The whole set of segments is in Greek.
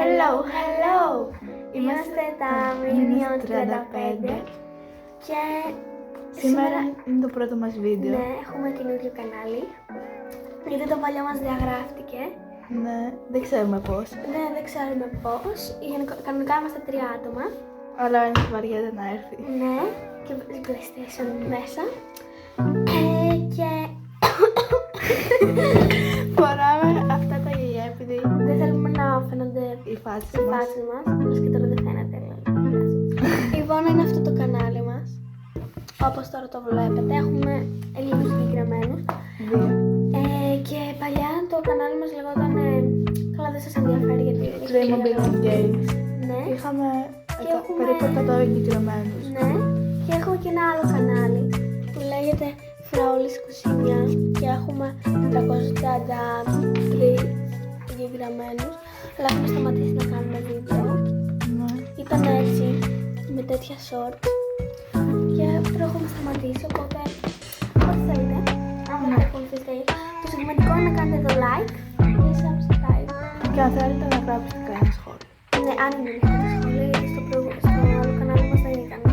Hello! Είμαστε τα Minion 35 και Σήμερα είναι το πρώτο μας βίντεο. Ναι, έχουμε καινούριο κανάλι. Γιατί το παλιό μας διαγράφτηκε. Ναι, δεν ξέρουμε πώς. Ναι, δεν ξέρουμε πώς. Κανονικά είμαστε 3 άτομα. Αλλά ο ένας βαριέται να έρθει. Ναι, και PlayStation μέσα. Και Φοράμε αυτά τα γυαλιά επειδή δεν θέλουμε να φαίνονται οι φάσεις οι μας. φάσεις μας. Όλες και τώρα δεν φαίνεται. Λοιπόν, είναι αυτό το κανάλι μας. Όπως τώρα το βλέπετε, έχουμε λίγους συγκεκριμένους. Δύο. Και παλιά το κανάλι μας λεγόταν. Καλά, δεν σας ενδιαφέρει γιατί. Playmobil Games. Ναι, Είχαμε έχουμε- περίπου 100 εγγυημένους. ναι. Και έχουμε και ένα άλλο κανάλι που λέγεται Φραούλης Κουσίνια και έχουμε 333 εγγεγραμμένους. Αλλά έχουμε σταματήσει να κάνουμε βίντεο. Ναι. Ήταν έτσι, με τέτοια short. Και τώρα έχουμε σταματήσει, οπότε ό,τι θέλετε, άμα δεν ακολουθήσετε, το σημαντικό είναι να κάνετε το like και subscribe. Και αν θέλετε να γράψετε κανένα σχόλιο. Ναι, αν είναι ανοιχτά τα σχόλια, γιατί στο άλλο κανάλι μας δεν έκανε.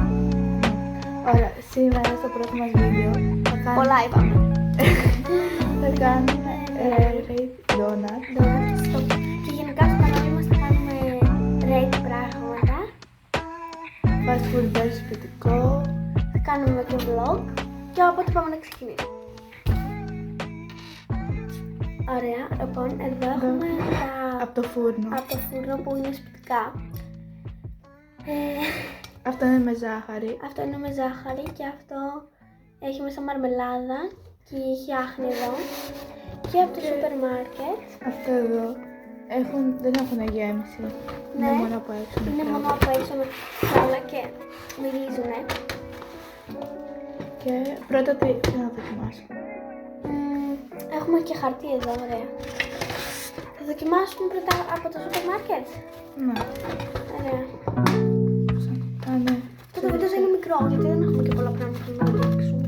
Ωραία, σήμερα στο πρώτο μας βίντεο Πολλά είπαμε. θα κάνουμε rate donut. Και γενικά στο κανάλι μας θα κάνουμε rate πράγματα, Fast food versus σπιτικό. θα κάνουμε και vlog και οπότε πάμε να ξεκινήσουμε. Ωραία, λοιπόν, εδώ έχουμε τα Από το φούρνο. από το φούρνο που είναι σπιτικά. Αυτό είναι με ζάχαρη. Αυτό είναι με ζάχαρη και αυτό έχει μέσα μαρμελάδα και έχει άχνηδο. Και από το σούπερ μάρκετ Αυτό εδώ δεν έχουν γέμιση. Ναι. Είναι μόνο από έξω. είναι μόνο από έξω με όλα και μυρίζουνε. Και πρώτα τι να δοκιμάσω. Έχουμε και χαρτί εδώ, ωραία. Θα δοκιμάσουμε πρώτα από το σούπερ μάρκετ. Ναι. Ωραία. Α, ναι. Και το βίντεο θα είναι μικρό γιατί δεν έχουμε και πολλά πράγματα να δείξουμε.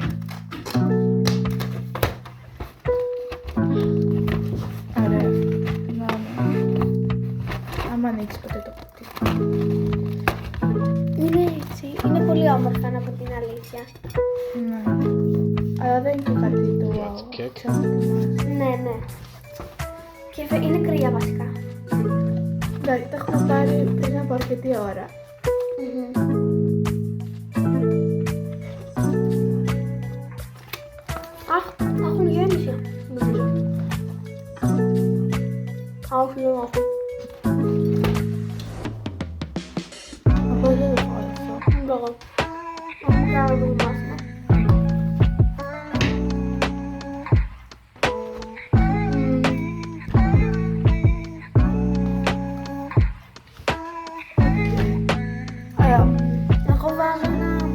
Ωραία. Να άμα ανοίξει ποτέ το κουτί. Είναι έτσι, είναι πολύ όμορφα να πω την αλήθεια. Ναι. Αλλά δεν είναι και κάτι το wow. Ξέρω να δοκιμάσω. Ναι, ναι. Και είναι κρύα βασικά. Εντάξει, το έχουμε πάρει πριν από αρκετή ώρα. Αχ, έχουν γέμιση. Νομίζω. Α, όχι, δεν έχουν. Αυτό δεν το έχω αυτό. Δεν το έχω. Έχουμε κάνει να δοκιμάσουμε. Άρα, Εγώ βάζω ένα.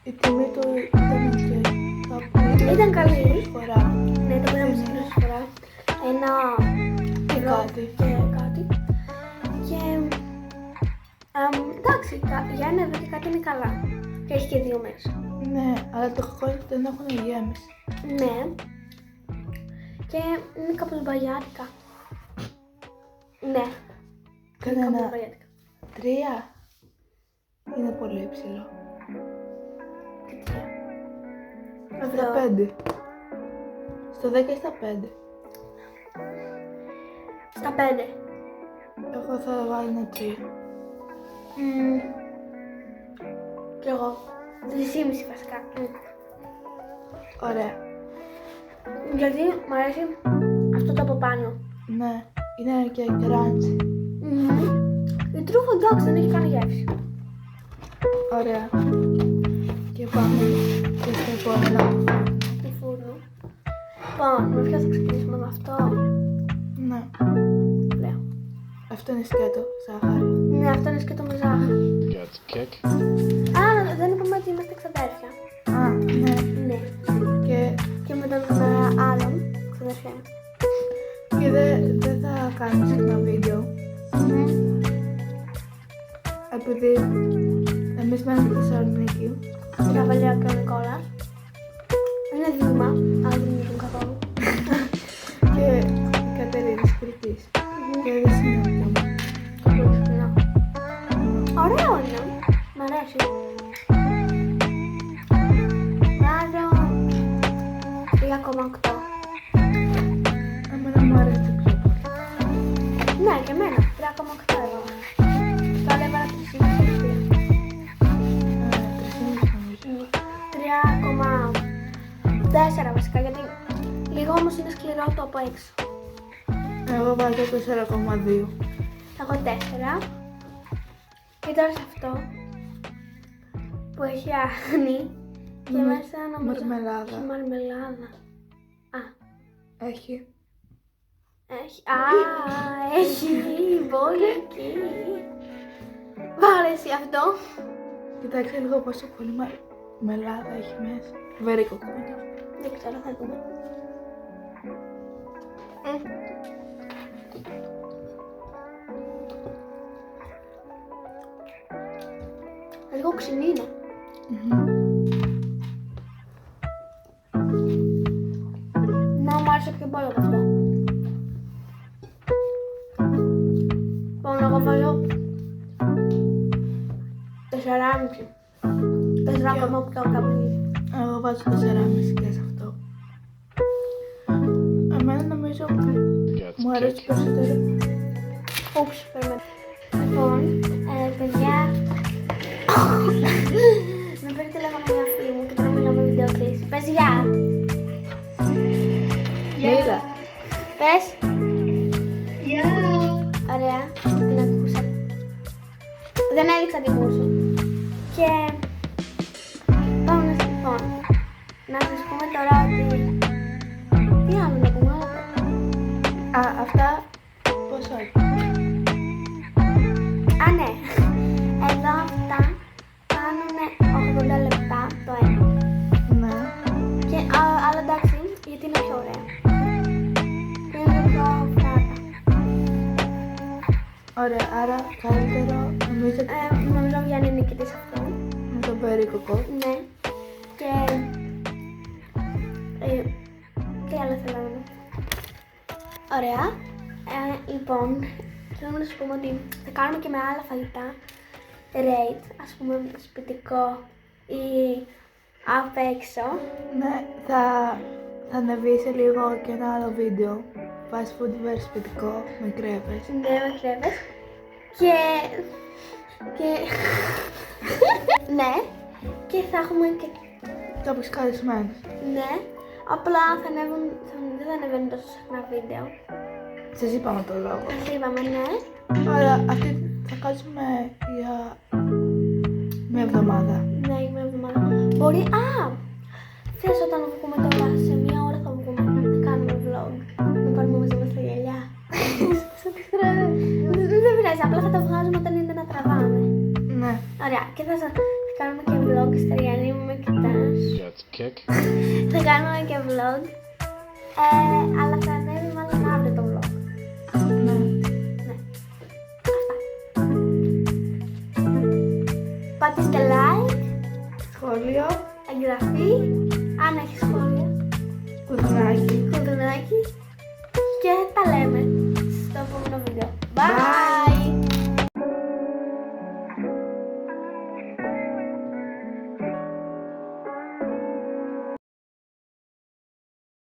η τιμή του ήταν και Ήταν καλή. φορά. Ναι, το πήραμε στην προσφορά. Ένα Και ευρώ κάτι. και κάτι. Και εντάξει, για ένα ευρώ και κάτι είναι καλά. Και έχει και δύο μέσα. Ναι, αλλά το κακό είναι ότι δεν έχουν γέμιση. Ναι. Και είναι κάπως μπαγιάτικα. Ναι, Κάνα κάπως ένα μπαγιάτικα. 3. Είναι πολύ υψηλό. Στα 5. Στο 10 ή στα 5. Στα 5. Εγώ θα βάλω ένα 3. Κι εγώ. 3,5 βασικά. Ωραία. Γιατί μου αρέσει αυτό το από πάνω. Ναι, είναι και crunchy. Η τρούφα εντάξει δεν έχει καν γεύση. Ωραία. Και πάμε και στο επόμενο. Του φούρνου. Λοιπόν, με ποιο θα ξεκινήσουμε με αυτό. Ναι. Λέω. Αυτό είναι σκέτο, ζάχαρη. Ναι, αυτό είναι σκέτο με ζάχαρη. Got kick. Α, δεν είπαμε ότι είμαστε ξαδέρφια. Α, ναι. Ναι. Και με τον άλλον ξαδέρφια μου. Και δεν θα κάνουμε συχνά βίντεο. Επειδή εμείς μένουμε στη Θεσσαλονίκη. Καβαλιά και ο Νικόλας. Είναι δίδυμα, αλλά δεν είναι καθόλου. Και η Κατερίνη Κρητής. Και δεν συναντιόμαστε. Ναι, και εμένα. 3,8 έβαλα. Το άλλο έβαλα 3,4 βασικά, γιατί λίγο όμως είναι σκληρό το από έξω. Εγώ βάζω 4,2. Εγώ 4. Και τώρα σε αυτό που έχει άχνη και μέσα νομίζω μαρμελάδα. έχει μαρμελάδα. Α, Έχει. έχει μπολική. Βάλε εσύ αυτό. Κοιτάξτε λίγο πόσο πολύ μελάδα έχει μέσα. Very coconut. Δεν ξέρω, θα δούμε. Λίγο ξινή είναι. Να μου άρεσε πιο πολύ από αυτό. Λοιπόν, εγώ βάζω 4,5. 4,8 κάπου. Εγώ βάζω 4,5 και σε αυτό. Εμένα νομίζω μου αρέσει περισσότερο. Ούψ, περίμενε. Λοιπόν, παιδιά, με παίρνει τηλέφωνο μια φίλη μου και τώρα μιλάω με βίντεο κλείσει. Πες γεια. Μίλα. Πες. Γεια. Ωραία, την ακούσα. Δεν έδειξα την κούρσου. Και πάμε λοιπόν. Να σας πούμε τώρα ότι... Τι άλλο να πούμε, Αυτά πόσο έχει. Α, ναι. Εδώ αυτά κάνουνε 80 λεπτά το ένα. Ναι. Και, αλλά εντάξει, γιατί είναι πιο ωραία. Και είναι πιο φράτα. Ωραία, άρα καλύτερο νομίζω Νομίζω βγαίνει νικητής αυτό. με τον περίκοκο. Ναι. Και... τι άλλο θέλω να πω. Ωραία. Λοιπόν, θέλουμε να σας πούμε ότι θα κάνουμε και με άλλα φαγητά rate, ας πούμε σπιτικό ή απ' έξω. Ναι, θα ανεβεί σε λίγο και ένα άλλο βίντεο. Fast food versus σπιτικό με κρέπες. Ναι, με κρέπες. Και... ναι. Και θα έχουμε και... Κάποιους καλεσμένους. Ναι. Απλά δεν θα ανεβαίνουν τόσο συχνά βίντεο. Σας είπαμε το λόγο. Σας είπαμε, ναι. Άρα αυτή θα κάτσουμε για μια εβδομάδα. Ναι, για μια εβδομάδα. Μπορεί... θες όταν βγούμε τώρα, σε μια ώρα θα βγούμε, να κάνουμε vlog. Να πάρουμε μαζί μας τα γυαλιά. Δεν πειράζει, απλά θα τα βγάζουμε όταν είναι να τραβάμε. Ναι. Ωραία, και θα κάνουμε και vlog, Σταριανή μου με κοιτάς. Θα κάνουμε και vlog, αλλά θα είναι